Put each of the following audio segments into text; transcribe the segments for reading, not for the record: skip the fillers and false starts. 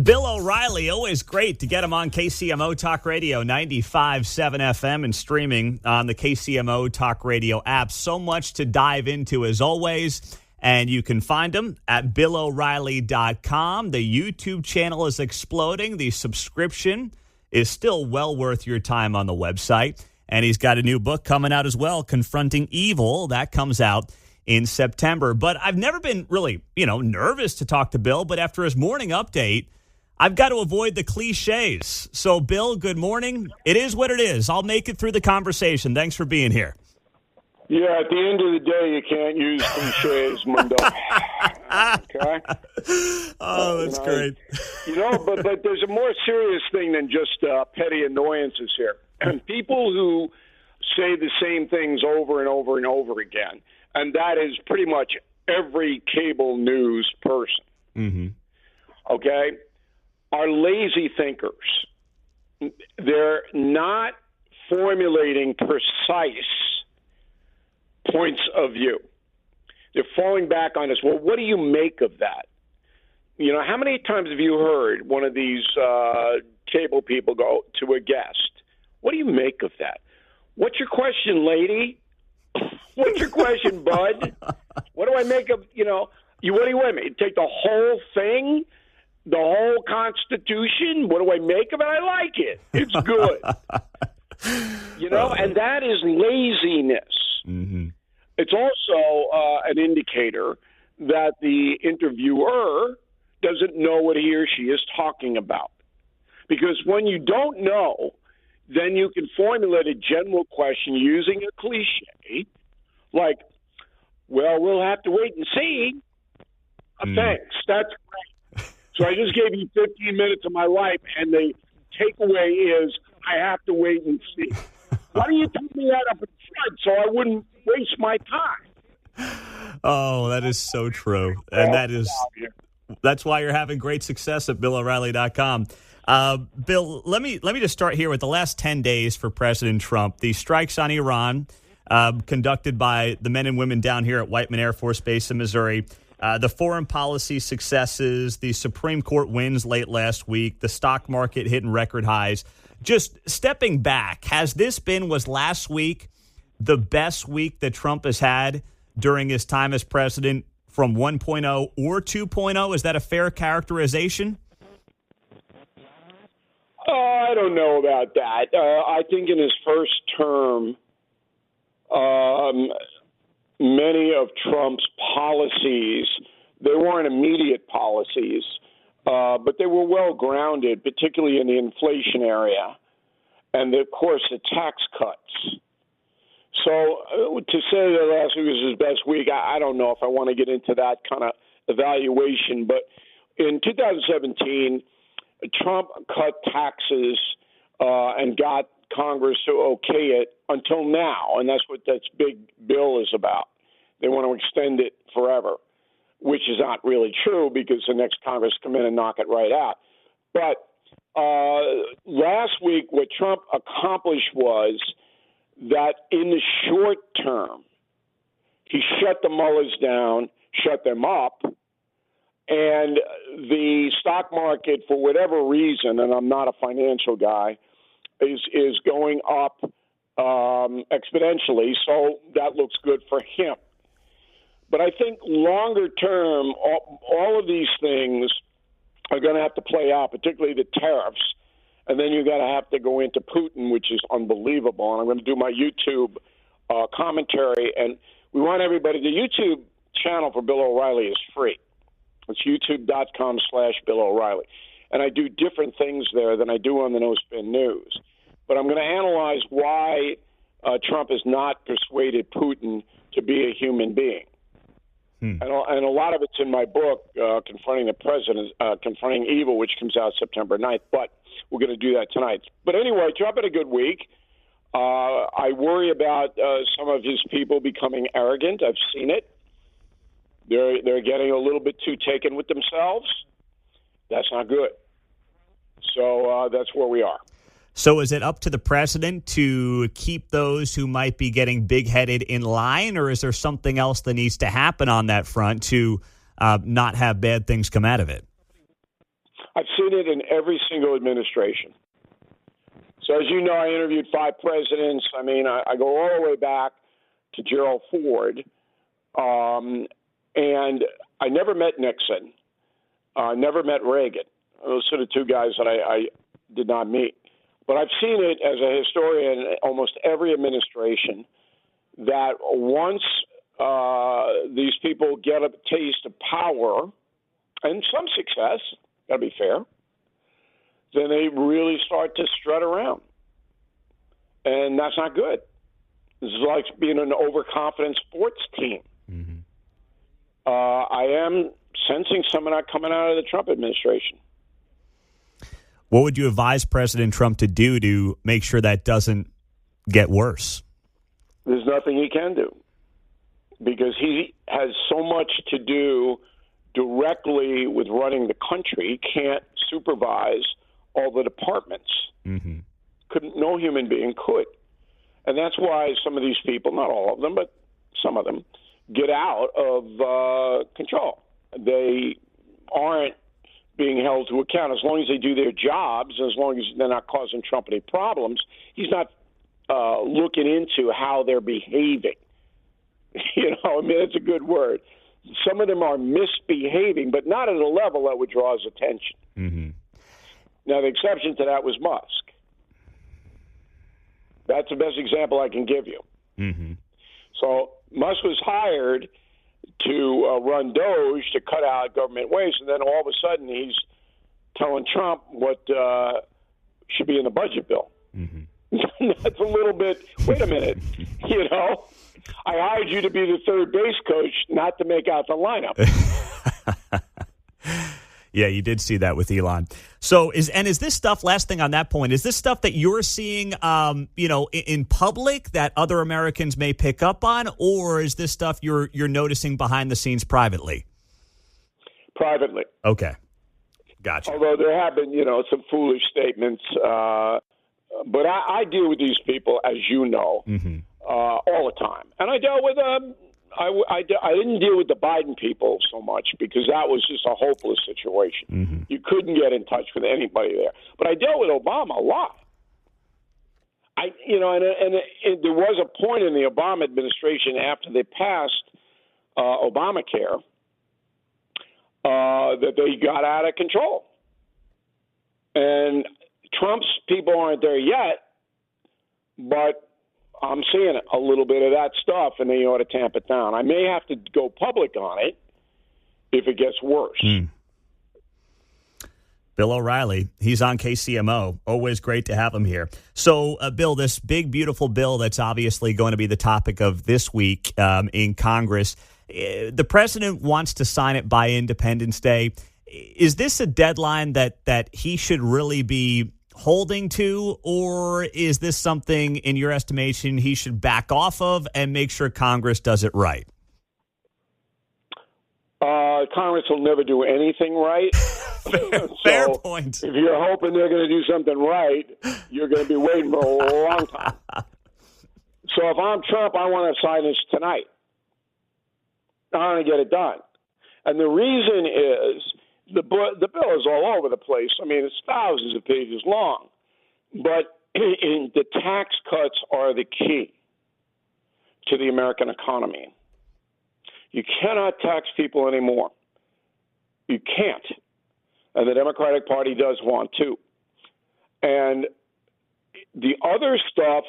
Bill O'Reilly, always great to get him on KCMO Talk Radio 95.7 FM and streaming on the KCMO Talk Radio app. So much to dive into as always, and you can find him at BillO'Reilly.com. The YouTube channel is exploding. The subscription is still well worth your time on the website, and he's got a new book coming out as well, Confronting Evil. That comes out in September. But I've never been really, nervous to talk to Bill, but after his morning update, I've got to avoid the cliches. So, Bill, good morning. It is what it is. I'll make it through the conversation. Thanks for being here. Yeah, at the end of the day, you can't use cliches, Mundo. Okay? Oh, that's great. But there's a more serious thing than just petty annoyances here. And people who say the same things over and over and over again, and that is pretty much every cable news person. Mm-hmm. Okay? Are lazy thinkers. They're not formulating precise points of view. They're falling back on us. Well, what do you make of that? How many times have you heard one of these cable people go to a guest? What do you make of that? What's your question, lady? What's your question, bud? What do I make of, what do you want me? Take the whole thing? The whole Constitution? What do I make of it? I like it. It's good. And that is laziness. Mm-hmm. It's also an indicator that the interviewer doesn't know what he or she is talking about. Because when you don't know, then you can formulate a general question using a cliche like, well, we'll have to wait and see. Thanks. That's great. So I just gave you 15 minutes of my life, and the takeaway is I have to wait and see. Why don't you tell me that up front so I wouldn't waste my time? Oh, that is so true. And that's why you're having great success at BillO'Reilly.com. Bill, let me just start here with the last 10 days for President Trump. The strikes on Iran conducted by the men and women down here at Whiteman Air Force Base in Missouri. The foreign policy successes, the Supreme Court wins late last week, the stock market hitting record highs. Just stepping back, was last week the best week that Trump has had during his time as president from 1.0 or 2.0? Is that a fair characterization? I don't know about that. I think in his first term, many of Trump's policies, they weren't immediate policies, but they were well grounded, particularly in the inflation area, and of course the tax cuts. So to say that last week was his best week, I don't know if I want to get into that kind of evaluation. But in 2017, Trump cut taxes and got Congress to okay it until now, and that's what that big bill is about. They want to extend it forever, which is not really true because the next Congress come in and knock it right out. But last week, what Trump accomplished was that in the short term, he shut the mullahs down, shut them up, and the stock market, for whatever reason, and I'm not a financial guy, is going up exponentially, so that looks good for him. But I think longer term, all of these things are going to have to play out, particularly the tariffs. And then you're going to have to go into Putin, which is unbelievable. And I'm going to do my YouTube commentary. And we want everybody, the YouTube channel for Bill O'Reilly is free. It's youtube.com/Bill O'Reilly. And I do different things there than I do on the No Spin News. But I'm going to analyze why Trump has not persuaded Putin to be a human being. And a lot of it's in my book, Confronting the President, Confronting Evil, which comes out September 9th. But we're going to do that tonight. But anyway, Trump had a good week. I worry about some of his people becoming arrogant. I've seen it. They're getting a little bit too taken with themselves. That's not good. So that's where we are. So is it up to the president to keep those who might be getting big-headed in line, or is there something else that needs to happen on that front to not have bad things come out of it? I I've seen it in every single administration. So as you know, I interviewed 5 presidents. I mean, I go all the way back to Gerald Ford. And I never met Nixon. Never met Reagan. Those are the 2 guys that I did not meet. But I've seen it as a historian in almost every administration that once these people get a taste of power and some success, got to be fair, then they really start to strut around. And that's not good. This is like being an overconfident sports team. Mm-hmm. I am sensing some of that coming out of the Trump administration. What would you advise President Trump to do to make sure that doesn't get worse? There's nothing he can do because he has so much to do directly with running the country. He can't supervise all the departments. Mm-hmm. No human being could. And that's why some of these people, not all of them, but some of them, get out of control. They aren't being held to account. As long as they do their jobs, as long as they're not causing Trump any problems, he's not looking into how they're behaving. I mean, it's a good word. Some of them are misbehaving, but not at a level that would draw his attention. Mm-hmm. Now, the exception to that was Musk. That's the best example I can give you. Mm-hmm. So Musk was hired to run Doge to cut out government waste, and then all of a sudden he's telling Trump what should be in the budget bill. Mm-hmm. That's a little bit, wait a minute, I hired you to be the third base coach, not to make out the lineup. Yeah, you did see that with Elon. So is this stuff, last thing on that point, is this stuff that you're seeing, in public that other Americans may pick up on, or is this stuff you're noticing behind the scenes privately? Privately. Okay. Gotcha. Although there have been, some foolish statements, but I deal with these people, as you know, mm-hmm. All the time. And I dealt with I didn't deal with the Biden people so much because that was just a hopeless situation. Mm-hmm. You couldn't get in touch with anybody there. But I dealt with Obama a lot. And there was a point in the Obama administration after they passed Obamacare that they got out of control. And Trump's people aren't there yet, but I'm seeing a little bit of that stuff, and they ought to tamp it down. I may have to go public on it if it gets worse. Mm. Bill O'Reilly, he's on KCMO. Always great to have him here. So, Bill, this big, beautiful bill that's obviously going to be the topic of this week in Congress, the president wants to sign it by Independence Day. Is this a deadline that he should really be holding to, or is this something, in your estimation, he should back off of and make sure Congress does it right? Congress will never do anything right. Fair point. If you're hoping they're going to do something right, you're going to be waiting for a long time. So if I'm Trump, I want to sign this tonight. I want to get it done. And the reason is the bill is all over the place. I mean, it's thousands of pages long. But the tax cuts are the key to the American economy. You cannot tax people anymore. You can't. And the Democratic Party does want to. And the other stuff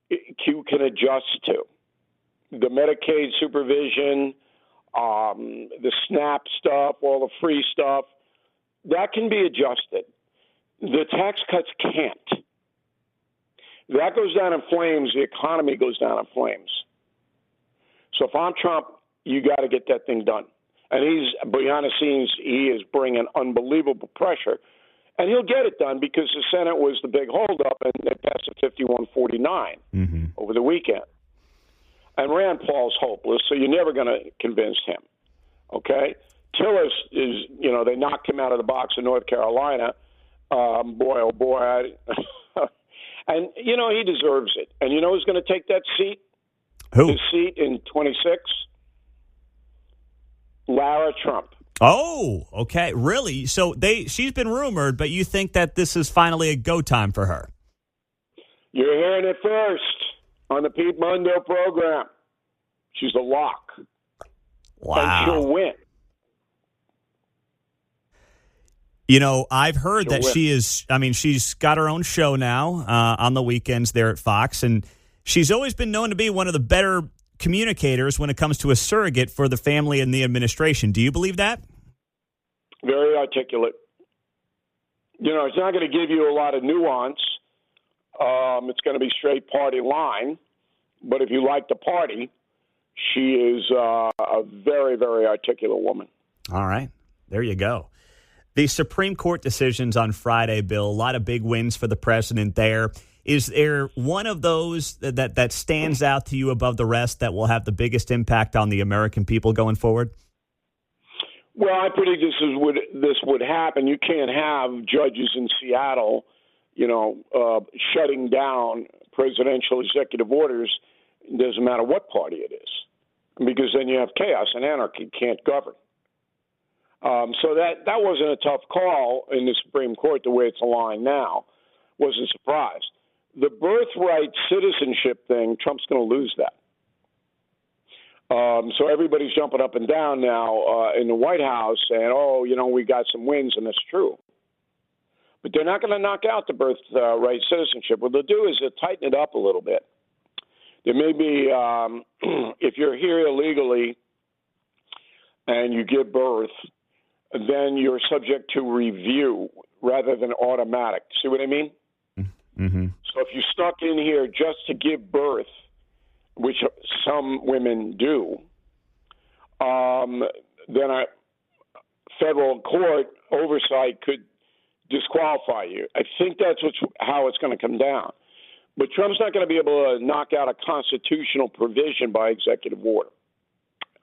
you can adjust to. The Medicaid supervision, the SNAP stuff, all the free stuff, that can be adjusted. The tax cuts can't. That goes down in flames. The economy goes down in flames. So if I'm Trump, you got to get that thing done. And he's, behind the scenes, he is bringing unbelievable pressure. And he'll get it done because the Senate was the big holdup, and they passed it 51-49 over the weekend. And Rand Paul's hopeless, so you're never going to convince him. Okay? Tillis is, they knocked him out of the box in North Carolina. Boy, oh boy. And, he deserves it. And you know who's going to take that seat? Who? His seat in 26? Lara Trump. Oh, okay. Really? So she's been rumored, but you think that this is finally a go time for her? You're hearing it first on the Pete Mundo program. She's a lock. Wow. And she'll win. You know, I've heard that she's got her own show now on the weekends there at Fox, and she's always been known to be one of the better communicators when it comes to a surrogate for the family and the administration. Do you believe that? Very articulate. You know, it's not going to give you a lot of nuance. It's going to be straight party line. But if you like the party, she is a very, very articulate woman. All right. There you go. The Supreme Court decisions on Friday, Bill, a lot of big wins for the president there. Is there one of those that stands out to you above the rest that will have the biggest impact on the American people going forward? Well, I predict this would happen. You can't have judges in Seattle, shutting down presidential executive orders. It doesn't matter what party it is, because then you have chaos and anarchy. Can't govern. So that wasn't a tough call in the Supreme Court the way it's aligned now. Wasn't surprised. The birthright citizenship thing, Trump's going to lose that. So everybody's jumping up and down now in the White House saying, we got some wins, and that's true. But they're not going to knock out the birthright citizenship. What they'll do is they'll tighten it up a little bit. There may be, if you're here illegally and you give birth, then you're subject to review rather than automatic. See what I mean? Mm-hmm. So if you stuck in here just to give birth, which some women do, then a federal court oversight could disqualify you. I think that's how it's going to come down. But Trump's not going to be able to knock out a constitutional provision by executive order.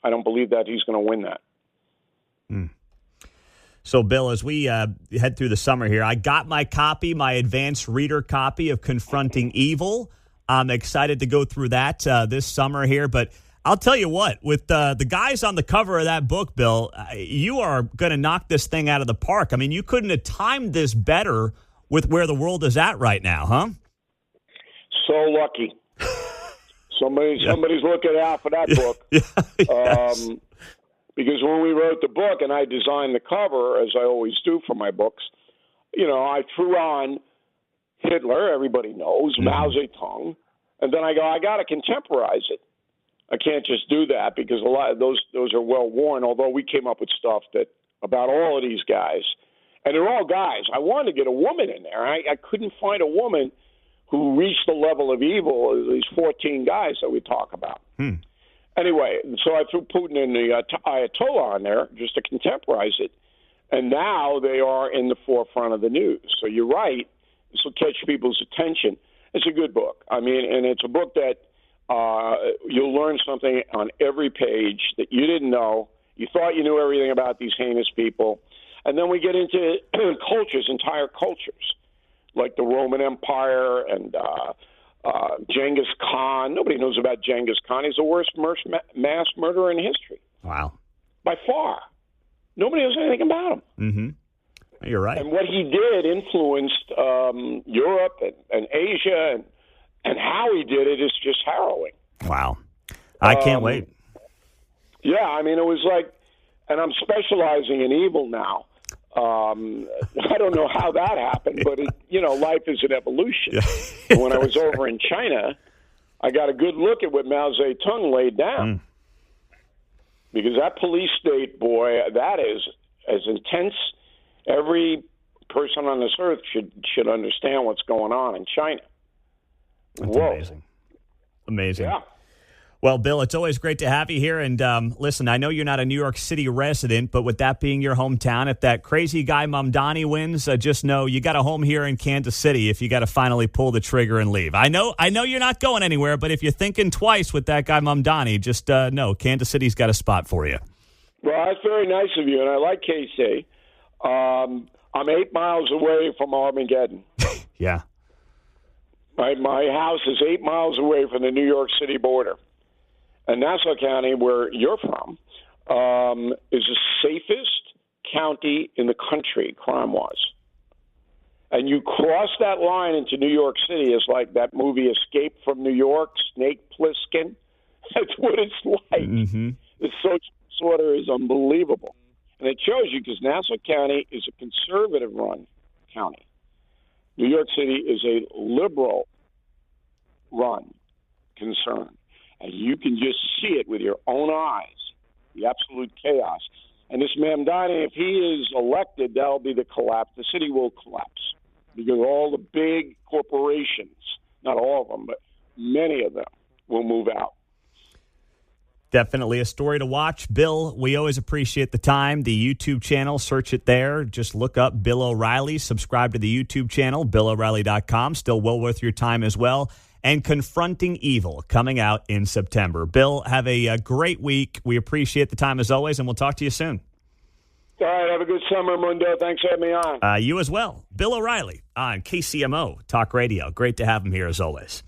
I don't believe that he's going to win that. Mm. So, Bill, as we head through the summer here, I got my advanced reader copy of Confronting Evil. I'm excited to go through that this summer here. But I'll tell you what, with the guys on the cover of that book, Bill, you are going to knock this thing out of the park. I mean, you couldn't have timed this better with where the world is at right now, huh? So lucky. Somebody's looking out for that book. Yes. Because when we wrote the book and I designed the cover, as I always do for my books, I threw on Hitler, everybody knows, Mao Zedong, and then I got to contemporize it. I can't just do that because a lot of those are well worn, although we came up with stuff about all of these guys. And they're all guys. I wanted to get a woman in there. I couldn't find a woman who reached the level of evil as these 14 guys that we talk about. Anyway, so I threw Putin and the Ayatollah on there just to contemporize it. And now they are in the forefront of the news. So you're right. This will catch people's attention. It's a good book. I mean, and it's a book that you'll learn something on every page that you didn't know. You thought you knew everything about these heinous people. And then we get into cultures, entire cultures, like the Roman Empire and Genghis Khan. Nobody knows about Genghis Khan. He's the worst mass murderer in history. Wow. By far. Nobody knows anything about him. Mm-hmm. You're right. And what he did influenced Europe and Asia, and how he did it is just harrowing. Wow. I can't wait. Yeah, I mean, it was like, and I'm specializing in evil now. I don't know how that happened, but life is an evolution. Yeah. When I was over in China, I got a good look at what Mao Zedong laid down. Because that police state, boy, that is as intense. Every person on this earth should understand what's going on in China. That's amazing. Yeah. Well, Bill, it's always great to have you here. And listen, I know you're not a New York City resident, but with that being your hometown, if that crazy guy Mamdani wins, just know you got a home here in Kansas City if you got to finally pull the trigger and leave. I know you're not going anywhere, but if you're thinking twice with that guy Mamdani, just know Kansas City's got a spot for you. Well, that's very nice of you, and I like KC. I'm 8 miles away from Armageddon. Yeah. My house is 8 miles away from the New York City border. And Nassau County, where you're from, is the safest county in the country crime-wise. And you cross that line into New York City, it's like that movie Escape from New York, Snake Plissken. That's what it's like. Mm-hmm. The social disorder is unbelievable. And it shows you because Nassau County is a conservative-run county. New York City is a liberal-run concern. And you can just see it with your own eyes, the absolute chaos. And this Mamdani, if he is elected, that'll be the collapse. The city will collapse because all the big corporations, not all of them, but many of them, will move out. Definitely a story to watch. Bill, we always appreciate the time. The YouTube channel, search it there. Just look up Bill O'Reilly. Subscribe to the YouTube channel, BillO'Reilly.com. Still well worth your time as well. And Confronting Evil coming out in September. Bill, have a great week. We appreciate the time as always, and we'll talk to you soon. All right, have a good summer, Mundo. Thanks for having me on. You as well. Bill O'Reilly on KCMO Talk Radio. Great to have him here as always.